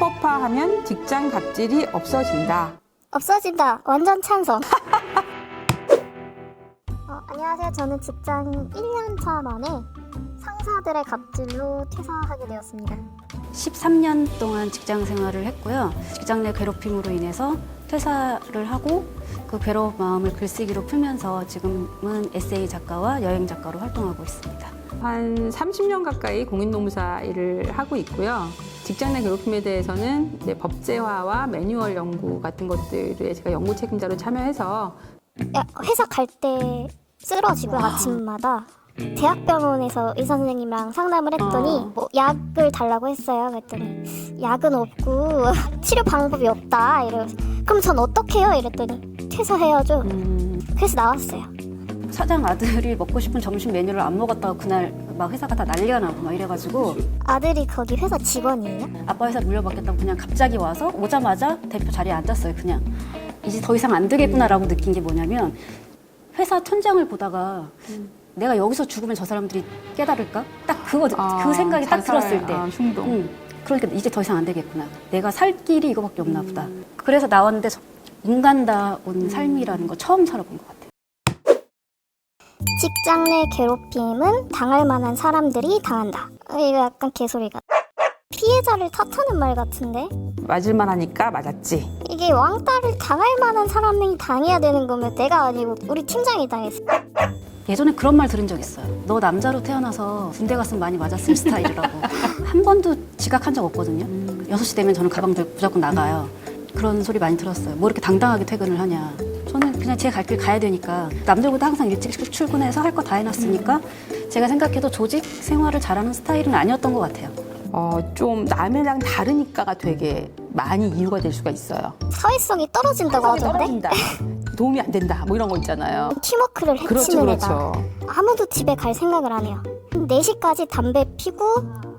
합법화하면 직장 갑질이 없어진다. 없어진다. 완전 찬성. 안녕하세요. 저는 직장 1년차 만에 상사들의 갑질로 퇴사하게 되었습니다. 13년 동안 직장 생활을 했고요. 직장 내 괴롭힘으로 인해서 퇴사를 하고 그 괴로운 마음을 글쓰기로 풀면서 지금은 에세이 작가와 여행 작가로 활동하고 있습니다. 한 30년 가까이 공인노무사 일을 하고 있고요. 직장 내 괴롭힘에 대해서는 이제 법제화와 매뉴얼 연구 같은 것들에 제가 연구 책임자로 참여해서 회사 갈 때 쓰러지고 아침마다 대학병원에서 의사 선생님이랑 상담을 했더니 뭐 약을 달라고 했어요. 그랬더니 약은 없고 치료 방법이 없다 이래서 그럼 전 어떻게 해요? 이랬더니 퇴사해야죠. 그래서 나왔어요. 사장 아들이 먹고 싶은 점심 메뉴를 안 먹었다고 그날 막 회사가 다 난리가 나고 막 이래가지고 아들이 거기 회사 직원이에요? 아빠 회사 물려받겠다고 그냥 갑자기 와서 오자마자 대표 자리에 앉았어요. 그냥 이제 더 이상 안 되겠구나라고 느낀 게 뭐냐면 회사 천장을 보다가 내가 여기서 죽으면 저 사람들이 깨달을까? 딱 그 생각이 딱 들었을 때 충동. 그러니까 이제 더 이상 안 되겠구나. 내가 살 길이 이거밖에 없나 보다. 그래서 나왔는데 인간다운 삶이라는 거 처음 살아본 것 같아요. 직장 내 괴롭힘은 당할 만한 사람들이 당한다. 이거 약간 개소리가. 피해자를 탓하는 말 같은데? 맞을만 하니까 맞았지. 이게 왕따를 당할 만한 사람이 당해야 되는 거면 내가 아니고 우리 팀장이 당했어. 예전에 그런 말 들은 적 있어요. 너 남자로 태어나서 군대 갔으면 많이 맞았을 스타일이라고. 한 번도 지각한 적 없거든요. 6시 되면 저는 가방 들고 무조건 나가요. 그런 소리 많이 들었어요. 뭐 이렇게 당당하게 퇴근을 하냐. 저는 그냥 제 갈 길 가야 되니까 남들보다 항상 일찍 출근해서 할 거 다 해놨으니까 제가 생각해도 조직 생활을 잘하는 스타일은 아니었던 것 같아요. 좀 남이랑 다르니까가 되게 많이 이유가 될 수가 있어요. 사회성이 떨어진다고 하던데? 떨어진다. 도움이 안 된다. 뭐 이런 거 있잖아요. 팀워크를 해치는 그렇죠. 애다. 아무도 집에 갈 생각을 안 해요. 4시까지 담배 피고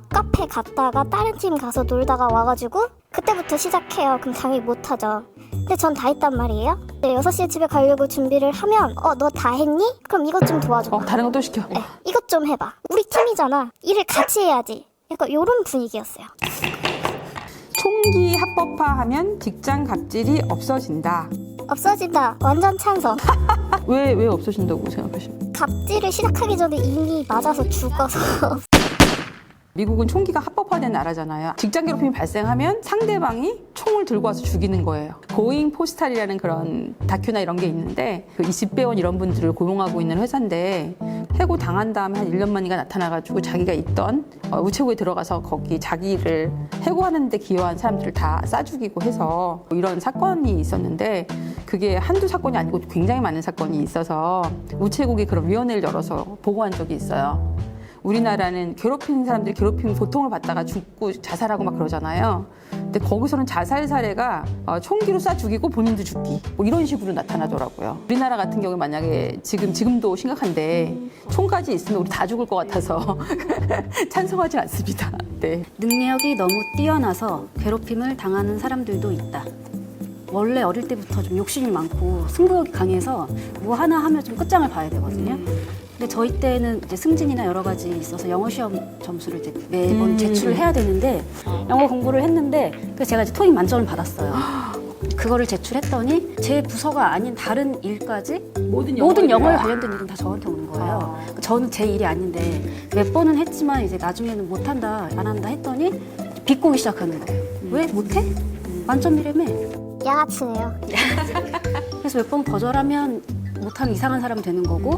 카페 갔다가 다른 팀 가서 놀다가 와가지고 그때부터 시작해요. 그럼 당연히 못하죠. 근데 전 다 했단 말이에요. 6시에 집에 가려고 준비를 하면 너 다 했니? 그럼 이것 좀 도와줘. 다른 거 또 시켜. 네, 이것 좀 해봐. 우리 팀이잖아. 일을 같이 해야지. 약간 이런 분위기였어요. 총기 합법화하면 직장 갑질이 없어진다. 없어진다. 완전 찬성. 왜 없어진다고 생각하십니까? 갑질을 시작하기 전에 이미 맞아서 죽어서. 미국은 총기가 합법화된 나라잖아요. 직장 괴롭힘이 발생하면 상대방이 총을 들고 와서 죽이는 거예요. 고잉 포스탈이라는 그런 다큐나 이런 게 있는데 그 20배원 이런 분들을 고용하고 있는 회사인데 해고 당한 다음에 한 1년 만이가 나타나가지고 자기가 있던 우체국에 들어가서 거기 자기를 해고하는 데 기여한 사람들을 다 쏴 죽이고 해서 이런 사건이 있었는데 그게 한두 사건이 아니고 굉장히 많은 사건이 있어서 우체국이 그런 위원회를 열어서 보고한 적이 있어요. 우리나라는 괴롭히는 사람들이 괴롭힘 고통을 받다가 죽고 자살하고 막 그러잖아요. 근데 거기서는 자살 사례가 총기로 쏴 죽이고 본인도 죽기 뭐 이런 식으로 나타나더라고요. 우리나라 같은 경우에 만약에 지금도 심각한데 총까지 있으면 우리 다 죽을 것 같아서 찬성하지 않습니다. 네. 능력이 너무 뛰어나서 괴롭힘을 당하는 사람들도 있다. 원래 어릴 때부터 좀 욕심이 많고 승부욕이 강해서 뭐 하나 하면 좀 끝장을 봐야 되거든요. 근데 저희 때는 이제 승진이나 여러 가지 있어서 영어 시험 점수를 이제 매번 제출을 해야 되는데 영어 공부를 했는데 그래서 제가 이제 토익 만점을 받았어요. 그거를 제출했더니 제 부서가 아닌 다른 일까지 모든 영어에 관련된 일은 다 저한테 오는 거예요. 저는 제 일이 아닌데 몇 번은 했지만 이제 나중에는 못한다 안 한다 했더니 비꼬기 시작하는 거예요. 왜 못해? 만점이라며. 양아치네요. 그래서 몇 번 거절하면 못하는 이상한 사람 되는 거고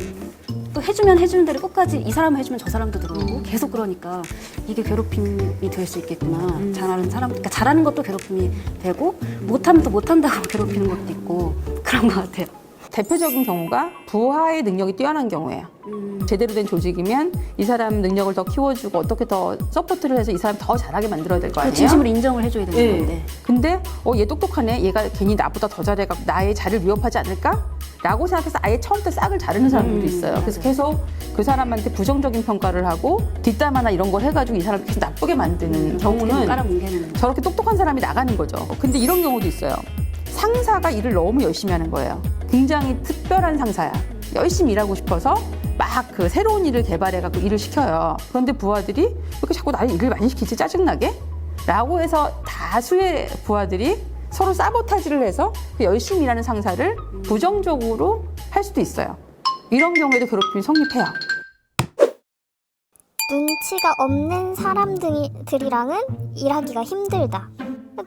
또 해주면 해주는 대로 끝까지 이 사람 해주면 저 사람도 들어오고 계속 그러니까 이게 괴롭힘이 될 수 있겠구나. 잘하는 사람, 그러니까 잘하는 것도 괴롭힘이 되고 못하면 또 못한다고 괴롭히는 것도 있고 그런 것 같아요. 대표적인 경우가 부하의 능력이 뛰어난 경우예요. 제대로 된 조직이면 이 사람 능력을 더 키워주고 어떻게 더 서포트를 해서 이 사람 더 잘하게 만들어야 될 거 아니에요? 진심으로 인정을 해줘야 되는 건데. 근데 얘 똑똑하네. 얘가 괜히 나보다 더 잘해갖고 나의 자리를 위협하지 않을까? 라고 생각해서 아예 처음부터 싹을 자르는 사람들도 있어요. 그래서 계속 그 사람한테 부정적인 평가를 하고 뒷담화나 이런 걸 해가지고 이 사람을 계속 나쁘게 만드는 경우는 깔아뭉개는. 저렇게 똑똑한 사람이 나가는 거죠. 근데 이런 경우도 있어요. 상사가 일을 너무 열심히 하는 거예요. 굉장히 특별한 상사야. 열심히 일하고 싶어서 막 그 새로운 일을 개발해갖고 일을 시켜요. 그런데 부하들이 왜 이렇게 자꾸 나를 일을 많이 시키지? 짜증나게? 라고 해서 다수의 부하들이 서로 사보타지를 해서 그 열심히 일하는 상사를 부정적으로 할 수도 있어요. 이런 경우에도 괴롭힘이 성립해요. 눈치가 없는 사람들이랑은 일하기가 힘들다.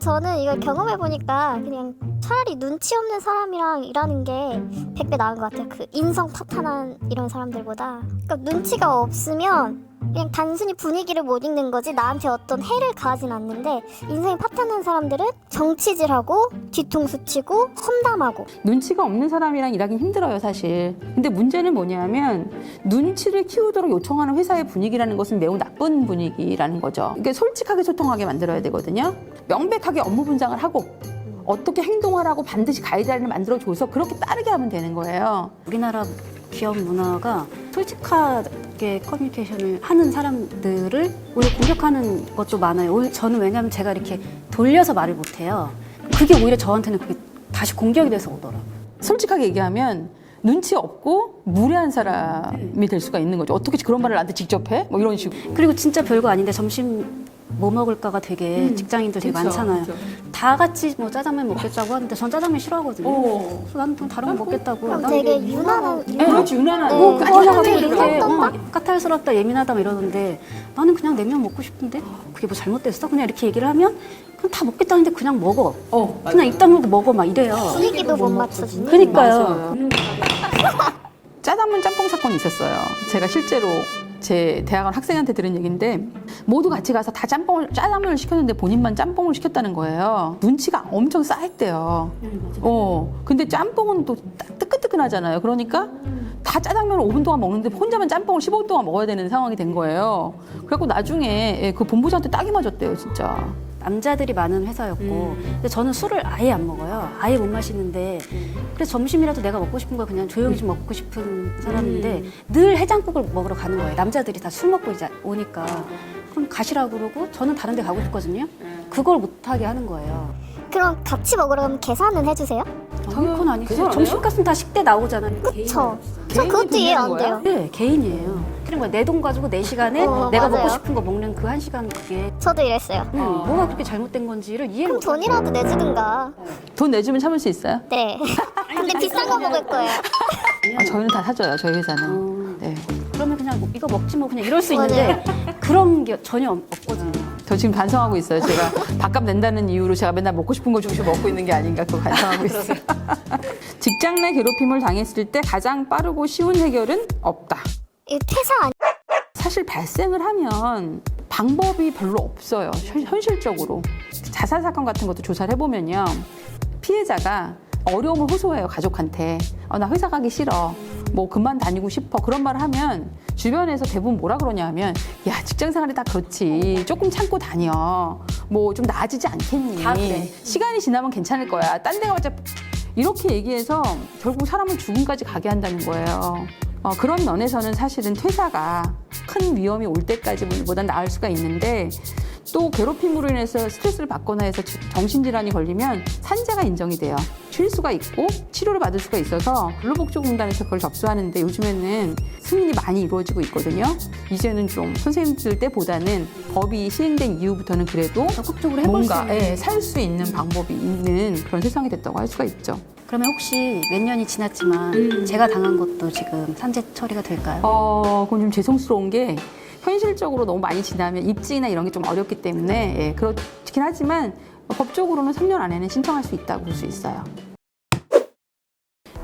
저는 이걸 경험해보니까 그냥 차라리 눈치 없는 사람이랑 일하는 게 100배 나은 것 같아요. 그 인성 파탄한 이런 사람들보다. 그러니까 눈치가 없으면 그냥 단순히 분위기를 못 읽는 거지 나한테 어떤 해를 가하진 않는데, 인성이 파탄한 사람들은 정치질하고 뒤통수 치고 험담하고. 눈치가 없는 사람이랑 일하긴 힘들어요, 사실. 근데 문제는 뭐냐면 눈치를 키우도록 요청하는 회사의 분위기라는 것은 매우 나쁜 분위기라는 거죠. 이게 솔직하게 소통하게 만들어야 되거든요. 명백하게 업무 분장을 하고 어떻게 행동하라고 반드시 가이드라인을 만들어줘서 그렇게 따르게 하면 되는 거예요. 우리나라 기업 문화가 솔직하게 커뮤니케이션을 하는 사람들을 오히려 공격하는 것도 많아요. 오히려 저는 왜냐하면 제가 이렇게 돌려서 말을 못해요. 그게 오히려 저한테는 그게 다시 공격이 돼서 오더라고요. 솔직하게 얘기하면 눈치 없고 무례한 사람이 될 수가 있는 거죠. 어떻게 그런 말을 나한테 직접 해? 뭐 이런 식으로. 그리고 진짜 별거 아닌데 점심 뭐 먹을까가 되게 직장인들 되게 그쵸, 많잖아요. 그쵸. 다 같이 뭐 짜장면 먹겠다고 하는데 전 짜장면 싫어하거든요. 그래서 나는 좀 다른 거 먹겠다고. 그럼 난 되게 유난한 그렇지, 유난한. 네. 그거 하나가 되게 이렇게 유난하다? 까탈스럽다 예민하다 뭐 이러는데 나는 그냥 냉면 먹고 싶은데 그게 뭐 잘못됐어? 그냥 이렇게 얘기를 하면 그냥 다 먹겠다는데 그냥 먹어. 그냥 입 다물고 먹어 막 이래요. 분위기도 못 맞춰주니. 그러니까요. 짜장면 짬뽕 사건이 있었어요. 제가 실제로 제 대학원 학생한테 들은 얘기인데 모두 같이 가서 다 짜장면을 시켰는데 본인만 짬뽕을 시켰다는 거예요. 눈치가 엄청 쌓였대요. 근데 짬뽕은 또 뜨끈뜨끈하잖아요. 그러니까 다 짜장면을 5분 동안 먹는데 혼자만 짬뽕을 15분 동안 먹어야 되는 상황이 된 거예요. 그래갖고 나중에 그 본부장한테 딱이 맞았대요, 진짜. 남자들이 많은 회사였고 근데 저는 술을 아예 안 먹어요. 아예 못 마시는데 그래서 점심이라도 내가 먹고 싶은 거 그냥 조용히 좀 먹고 싶은 사람인데 늘 해장국을 먹으러 가는 거예요. 남자들이 다 술 먹고 이제 오니까 그럼 가시라고 그러고 저는 다른 데 가고 싶거든요. 그걸 못하게 하는 거예요. 그럼 같이 먹으러 가면 계산은 해주세요? 그건 아니죠. 그건 안 점심값은 다 식대 나오잖아요. 저 개인이 그것도 이해 안 분리하는 돼요. 네, 개인이에요. 그리고 내 돈 가지고 내 시간에 내가 맞아요. 먹고 싶은 거 먹는 그 한 시간 그게 저도 이랬어요. 뭐가 그렇게 잘못된 건지를 이해를 그럼 못 돈이라도 내주든가. 돈 내주면 참을 수 있어요? 네. 근데 비싼 거 먹을 거예요. 저희는 다 사줘요, 저희 회사는. 네. 그러면 그냥 뭐 이거 먹지 뭐 그냥 이럴 수 있는데 그런 게 전혀 없거든요. 저 지금 반성하고 있어요. 제가 밥값 낸다는 이유로 제가 맨날 먹고 싶은 거 주고 먹고 있는 게 아닌가 그거 반성하고 있어요. 직장 내 괴롭힘을 당했을 때 가장 빠르고 쉬운 해결은 없다. 이 퇴사 아니? 사실 발생을 하면 방법이 별로 없어요. 현실적으로. 자살 사건 같은 것도 조사를 해보면요. 피해자가 어려움을 호소해요, 가족한테. 나 회사 가기 싫어. 뭐 그만 다니고 싶어. 그런 말을 하면 주변에서 대부분 뭐라 그러냐 하면 야, 직장 생활이 다 그렇지. 조금 참고 다녀. 뭐 좀 나아지지 않겠니? 다 그래. 시간이 지나면 괜찮을 거야. 딴 데 가봤자 이렇게 얘기해서 결국 사람을 죽음까지 가게 한다는 거예요. 그런 면에서는 사실은 퇴사가 큰 위험이 올 때까지보단 나을 수가 있는데 또 괴롭힘으로 인해서 스트레스를 받거나 해서 정신질환이 걸리면 산재가 인정이 돼요. 쉴 수가 있고 치료를 받을 수가 있어서 근로복지공단에서 그걸 접수하는데 요즘에는 승인이 많이 이루어지고 있거든요. 이제는 좀 선생님들 때보다는 법이 시행된 이후부터는 그래도 적극적으로 해볼 수 뭔가 있는. 살 수 있는 방법이 있는 그런 세상이 됐다고 할 수가 있죠. 그러면 혹시 몇 년이 지났지만 제가 당한 것도 지금 산재 처리가 될까요? 그건 좀 죄송스러운 게 현실적으로 너무 많이 지나면 입증이나 이런 게 좀 어렵기 때문에 그렇긴 하지만 법적으로는 3년 안에는 신청할 수 있다고 볼 수 있어요.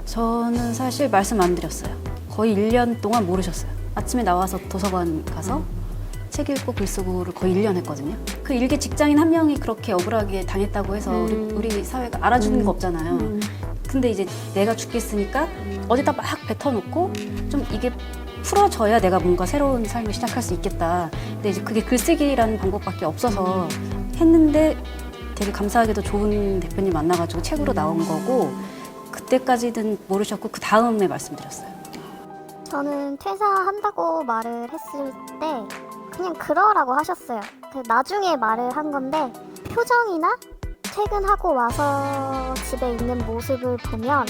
저는 사실 말씀 안 드렸어요. 거의 1년 동안 모르셨어요. 아침에 나와서 도서관 가서 책 읽고 글 쓰고를 거의 1년 했거든요. 그 일개 직장인 한 명이 그렇게 억울하게 당했다고 해서 우리 사회가 알아주는 거 없잖아요. 근데 이제 내가 죽겠으니까 어디다 막 뱉어놓고 좀 이게 풀어져야 내가 뭔가 새로운 삶을 시작할 수 있겠다. 근데 이제 그게 글쓰기라는 방법밖에 없어서 했는데 되게 감사하게도 좋은 대표님 만나가지고 책으로 나온 거고 그때까지는 모르셨고 그 다음에 말씀드렸어요. 저는 퇴사한다고 말을 했을 때 그냥 그러라고 하셨어요. 나중에 말을 한 건데 표정이나 퇴근하고 와서 집에 있는 모습을 보면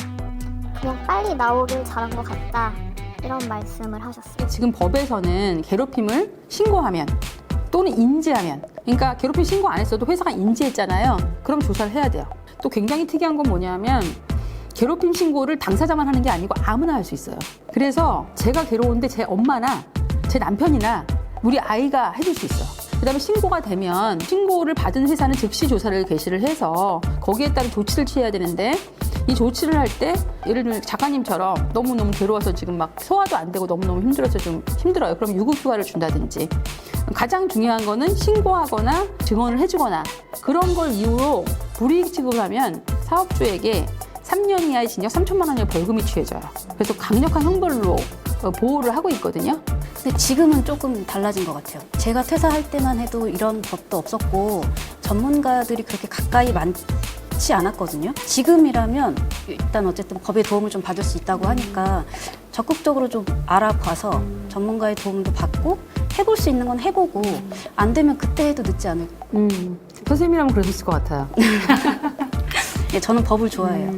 그냥 빨리 나오길 잘한 것 같다. 이런 말씀을 하셨어요. 지금 법에서는 괴롭힘을 신고하면 또는 인지하면, 그러니까 괴롭힘 신고 안 했어도 회사가 인지했잖아요. 그럼 조사를 해야 돼요. 또 굉장히 특이한 건 뭐냐면 괴롭힘 신고를 당사자만 하는 게 아니고 아무나 할 수 있어요. 그래서 제가 괴로운데 제 엄마나 제 남편이나 우리 아이가 해줄 수 있어요. 그다음에 신고가 되면 신고를 받은 회사는 즉시 조사를 개시를 해서 거기에 따른 조치를 취해야 되는데, 이 조치를 할 때 예를 들면 작가님처럼 너무너무 괴로워서 지금 막 소화도 안 되고 너무너무 힘들어서 좀 힘들어요. 그럼 유급휴가를 준다든지, 가장 중요한 거는 신고하거나 증언을 해주거나 그런 걸 이유로 불이익 지급을 하면 사업주에게 3년 이하의 징역 3천만 원의 벌금이 취해져요. 그래서 강력한 형벌로 보호를 하고 있거든요. 근데 지금은 조금 달라진 것 같아요. 제가 퇴사할 때만 해도 이런 법도 없었고 전문가들이 그렇게 가까이 많지 않았거든요. 지금이라면 일단 어쨌든 법의 도움을 좀 받을 수 있다고 하니까 적극적으로 좀 알아봐서 전문가의 도움도 받고 해볼 수 있는 건 해보고 안 되면 그때 해도 늦지 않을까. 선생님이라면 그러셨을 것 같아요. 예, 저는 법을 좋아해요.